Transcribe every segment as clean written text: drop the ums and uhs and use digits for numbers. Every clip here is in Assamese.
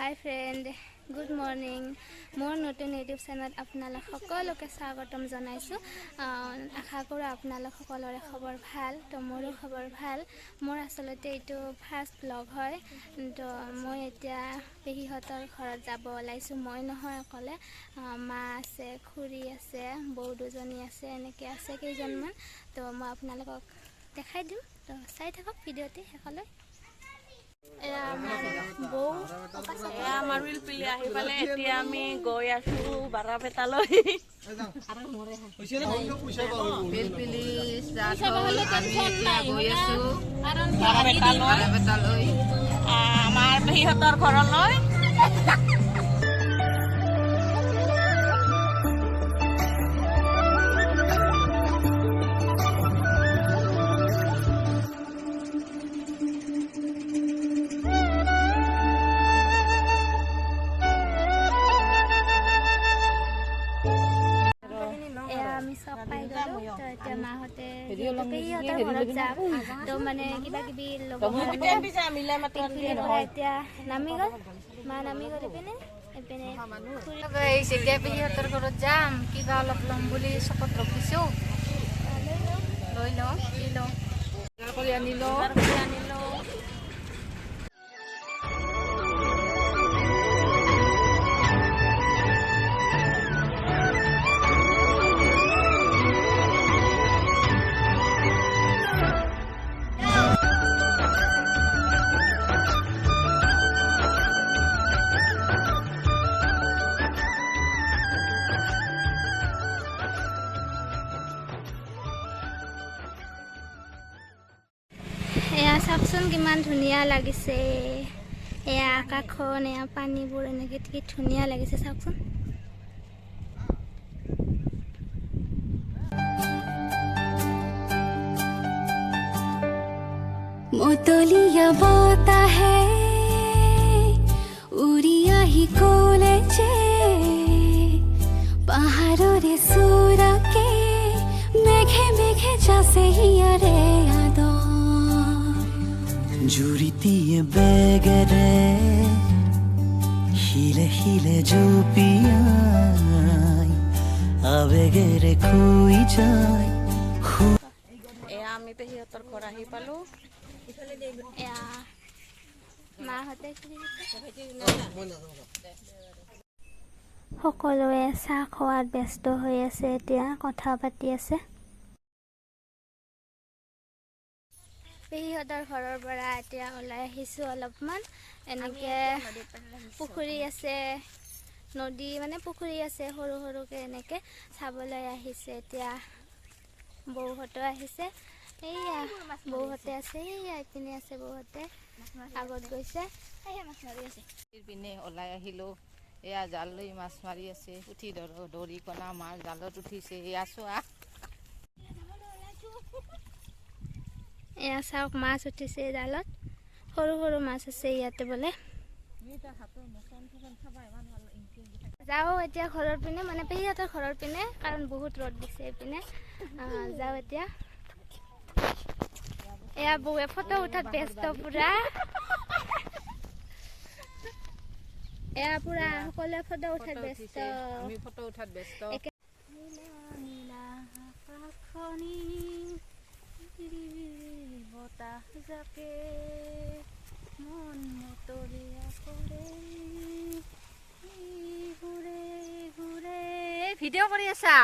हाय फ्रेंड गुड मॉर्निंग मोर नतुन यूट्यूब चैनल आपनालोक सकलोके स्वागतम जनाइछु आशा करो आपनालोक सकलोरे खबर भाल तो मोरो खबर भाल मोर आसलते एटु फार्स्ट ब्लग है तो मैं एतिया पेहिहतर घरत जाब ओलाइछु मैं নহয় अकले मा आछे खुरी आछे बौ दुजनी आछे एनेके आछे केइजनमान तो मैं आपनालोকক देखाइ दिम तो चाइ थाকক भिडिओटी हेकলৈ मारुल पिले आहि पाले एतिया आमी गय आसु बारा बेताলৈ पिलपिली जातो आमी एतिया गय आसु बारा बेताলৈ আমাৰ পেহিহঁতৰ ঘৰলৈ तो माने किबा किबि नामी गल मा नामी गल एपिने এতিয়া পেহিহঁতৰ ঘৰত যাম কিবা অলপ লম বুলি চকত ৰখিছো লৈ লওঁ কি লওঁ কৰি আনিলো চাওকচোন কিমান ধুনীয়া লাগিছে এয়া আকাশখন এয়া পানীবোৰ এনেকে কি ধুনীয়া লাগিছে চাওকচোন मोतलिया बोता है उड़िया ही कोले चे पहाड़ों रे सूरा के मेघे मेघे जासे ही अरे यादो जुड़ितिए बेगरे हिले हिले जो पिया आवेगरे खोई जाए আমি পেহিহঁতৰ ঘৰ আহি পালো সকলোৱে চাহ খোৱাত ব্যস্ত হৈ আছে এতিয়া কথা পাতি আছে পেহিহঁতৰ ঘৰৰ পৰা এতিয়া ওলাই আহিছো অলপমান এনেকে পুখুৰী আছে নদী মানে পুখুৰী আছে সৰু সৰুকে এনেকে চাবলৈ আহিছে এতিয়া বৌহতো আহিছে এইয়া বৌহতে আছে এইয়া ইপিনে আছে বৌহতে আগত গৈছে এইয়া মাছ মাৰি আছে পিনে ওলাই আহিলো এয়া জাল লৈ মাছ মাৰি আছে উঠি দৰি কণা মাছ জালত উঠিছে এয়া চোৱা এয়া চাওক মাছ উঠিছে জালত সৰু সৰু মাছ আছে ইয়াতে বোলে যাও এতিয়া ঘৰৰ পিনে মানে পেহিহঁতৰ ঘৰৰ পিনে কাৰণ বহুত ৰ'দ দিছে এইপিনে যাও এতিয়া এয়া বৌয়ে ফটো উঠাত ব্যস্ত পুৰা এয়া পুৰা সকলোৱে ফটো উঠাত ব্যস্ত আমি ফটো উঠাত ব্যস্ত বতাহ জাকে মন মতলীয়া কৰে ঘূৰে ঘূৰে ভিডিঅ' কৰি আছা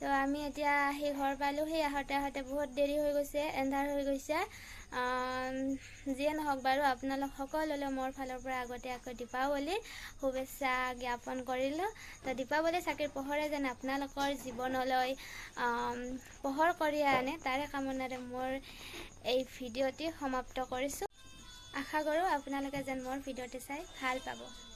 তো আমি এতিয়া সেই ঘৰ পালো সেই আহোঁতে বহুত দেৰি হৈ গৈছে এন্ধাৰ হৈ গৈছে যিয়ে নহওক বাৰু আপোনালোক সকলোলৈ মোৰ ফালৰ পৰা আগতীয়াকৈ দীপাৱলীৰ শুভেচ্ছা জ্ঞাপন কৰিলোঁ তো দীপাৱলী চাকিৰ পোহৰে যেন আপোনালোকৰ জীৱনলৈ পোহৰ কৰি আনে তাৰে কামনাৰে মোৰ এই ভিডিঅ'টি সমাপ্ত কৰিছোঁ আশা কৰোঁ আপোনালোকে যেন মোৰ ভিডিঅ'টি চাই ভাল পাব